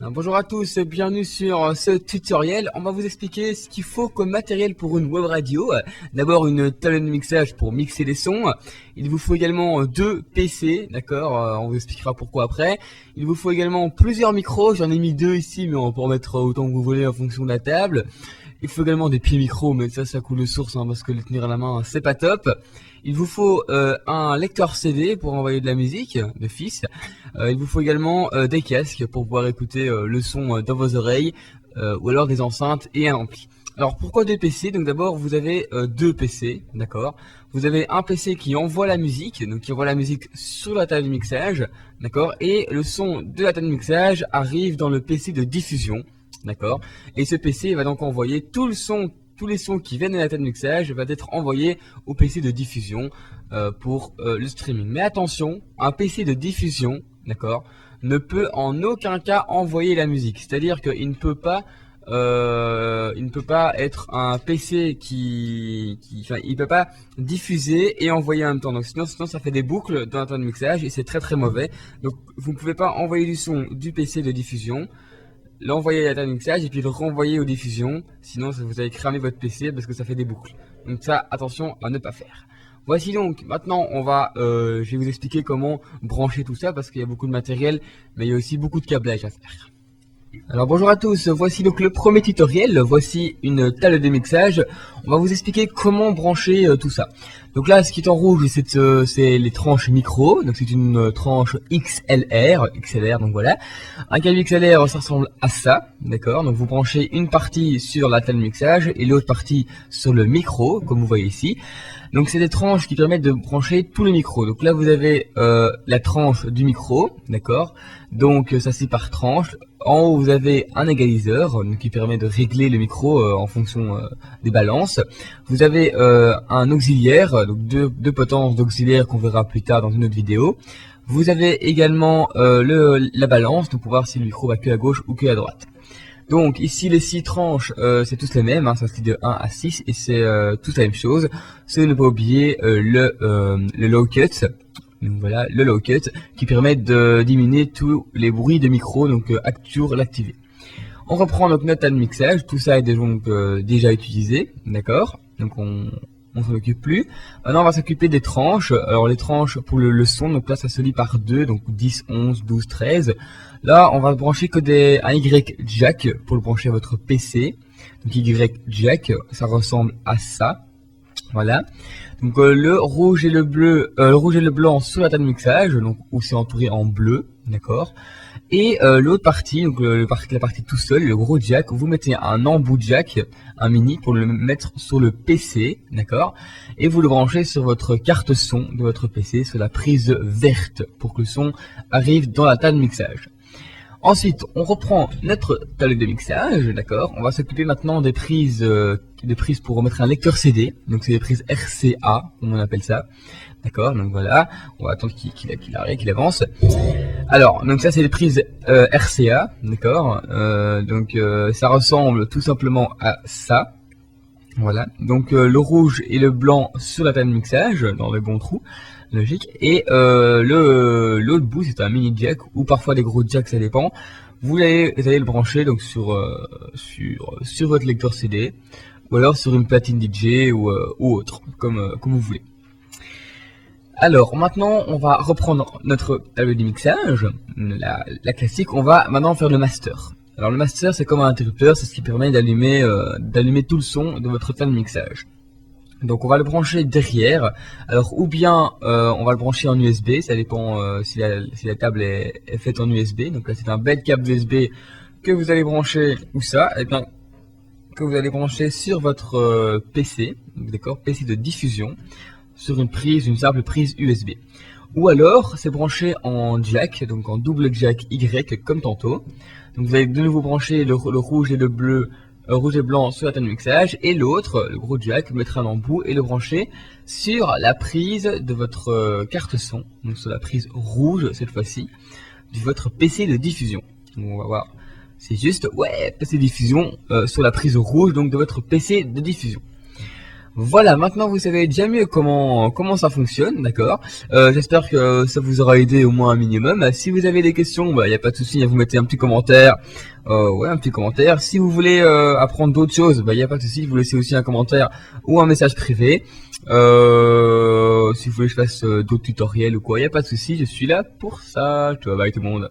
Bonjour à tous, bienvenue sur ce tutoriel. On va vous expliquer ce qu'il faut comme matériel pour une web radio. D'abord une table de mixage pour mixer les sons. Il vous faut également deux PC, d'accord, on vous expliquera pourquoi après. Il vous faut également plusieurs micros, j'en ai mis deux ici mais on peut en mettre autant que vous voulez en fonction de la table. Il faut également des pieds micros, mais ça coule de source parce que les tenir à la main c'est pas top. Il vous faut un lecteur CD pour envoyer de la musique d'office. Il vous faut également des casques pour pouvoir écouter le son dans vos oreilles, ou alors des enceintes et un ampli. Alors pourquoi deux PC? Donc d'abord vous avez deux PC, d'accord. Vous avez un PC qui envoie la musique, donc qui envoie la musique sur la table de mixage, d'accord. Et le son de la table de mixage arrive dans le PC de diffusion, d'accord. Et ce PC va donc envoyer tout le son. Tous les sons qui viennent de la table de mixage vont être envoyés au PC de diffusion pour le streaming. Mais attention, un PC de diffusion, d'accord, ne peut en aucun cas envoyer la musique. C'est-à-dire qu'il ne peut pas, être un PC il peut pas diffuser et envoyer en même temps. Donc sinon ça fait des boucles dans la table de mixage et c'est très très mauvais. Donc vous ne pouvez pas envoyer du son du PC de diffusion, l'envoyer à la table de mixage et puis le renvoyer aux diffusions, sinon vous allez cramer votre PC parce que ça fait des boucles. Donc ça, attention à ne pas faire. Voici donc, maintenant je vais vous expliquer comment brancher tout ça parce qu'il y a beaucoup de matériel, mais il y a aussi beaucoup de câblage à faire. Alors bonjour à tous, voici donc le premier tutoriel, voici une table de mixage. On va vous expliquer comment brancher tout ça. Donc là ce qui est en rouge c'est les tranches micro, donc c'est une tranche XLR, donc voilà. Un câble XLR ça ressemble à ça, d'accord. Donc vous branchez une partie sur la table de mixage et l'autre partie sur le micro, comme vous voyez ici. Donc c'est des tranches qui permettent de brancher tous les micros. Donc là vous avez la tranche du micro, d'accord. Donc ça c'est par tranche. En haut vous avez un égaliseur qui permet de régler le micro en fonction des balances. Vous avez un auxiliaire, donc deux potences d'auxiliaire qu'on verra plus tard dans une autre vidéo. Vous avez également la balance, donc pour voir si le micro va que à gauche ou que à droite. Donc ici les 6 tranches c'est tous les mêmes, ça se lit de 1 à 6 et c'est tous la même chose. C'est ne pas oublier le low cut. Donc voilà, le low cut qui permet de diminuer tous les bruits de micro, donc toujours l'activer. On reprend donc notre table de mixage, tout ça est donc déjà utilisé, d'accord. Donc on s'en occupe plus. Maintenant on va s'occuper des tranches. Alors les tranches pour le son, donc là ça se lit par 2, donc 10, 11, 12, 13. Là on va brancher que un Y jack pour le brancher à votre PC. Donc Y jack, ça ressemble à ça. Voilà. Donc le rouge et le blanc sur la table de mixage, donc où c'est entouré en bleu, d'accord. Et l'autre partie, donc la partie tout seul, le gros jack, vous mettez un embout jack, un mini, pour le mettre sur le PC, d'accord. Et vous le branchez sur votre carte son de votre PC, sur la prise verte, pour que le son arrive dans la table de mixage. Ensuite, on reprend notre table de mixage, d'accord. On va s'occuper maintenant des prises pour remettre un lecteur CD. Donc c'est des prises RCA, comme on appelle ça, d'accord. Donc voilà, on va attendre qu'il avance. Alors, donc ça c'est les prises RCA, d'accord. Ça ressemble tout simplement à ça. Voilà, donc le rouge et le blanc sur la table de mixage, dans le bon trou, logique, et l'autre bout c'est un mini jack, ou parfois des gros jacks, ça dépend. Vous allez le brancher donc sur votre lecteur CD, ou alors sur une platine DJ ou autre, comme vous voulez. Alors maintenant on va reprendre notre table de mixage, la classique, on va maintenant faire le master. Alors le master c'est comme un interrupteur, c'est ce qui permet d'allumer tout le son de votre table de mixage. Donc on va le brancher derrière, alors ou bien on va le brancher en USB, ça dépend si la table est faite en USB. Donc là c'est un bel câble USB que vous allez brancher, ou ça, et bien que vous allez brancher sur votre PC, d'accord, PC de diffusion, sur une simple prise USB. Ou alors c'est branché en jack, donc en double jack Y comme tantôt. Donc vous allez de nouveau brancher le rouge et le bleu, rouge et blanc sur la table de mixage, et l'autre, le gros jack, mettre un embout et le brancher sur la prise de votre carte son, donc sur la prise rouge cette fois-ci, de votre PC de diffusion. Donc on va voir, c'est juste, ouais, PC de diffusion sur la prise rouge donc de votre PC de diffusion. Voilà, maintenant vous savez déjà mieux comment ça fonctionne, d'accord. J'espère que ça vous aura aidé au moins un minimum. Si vous avez des questions, bah y a pas de souci, vous mettez un petit commentaire. Ouais, un petit commentaire. Si vous voulez apprendre d'autres choses, bah y a pas de souci, vous laissez aussi un commentaire ou un message privé. Si vous voulez que je fasse d'autres tutoriels ou quoi, y a pas de souci, je suis là pour ça. Bye tout le monde.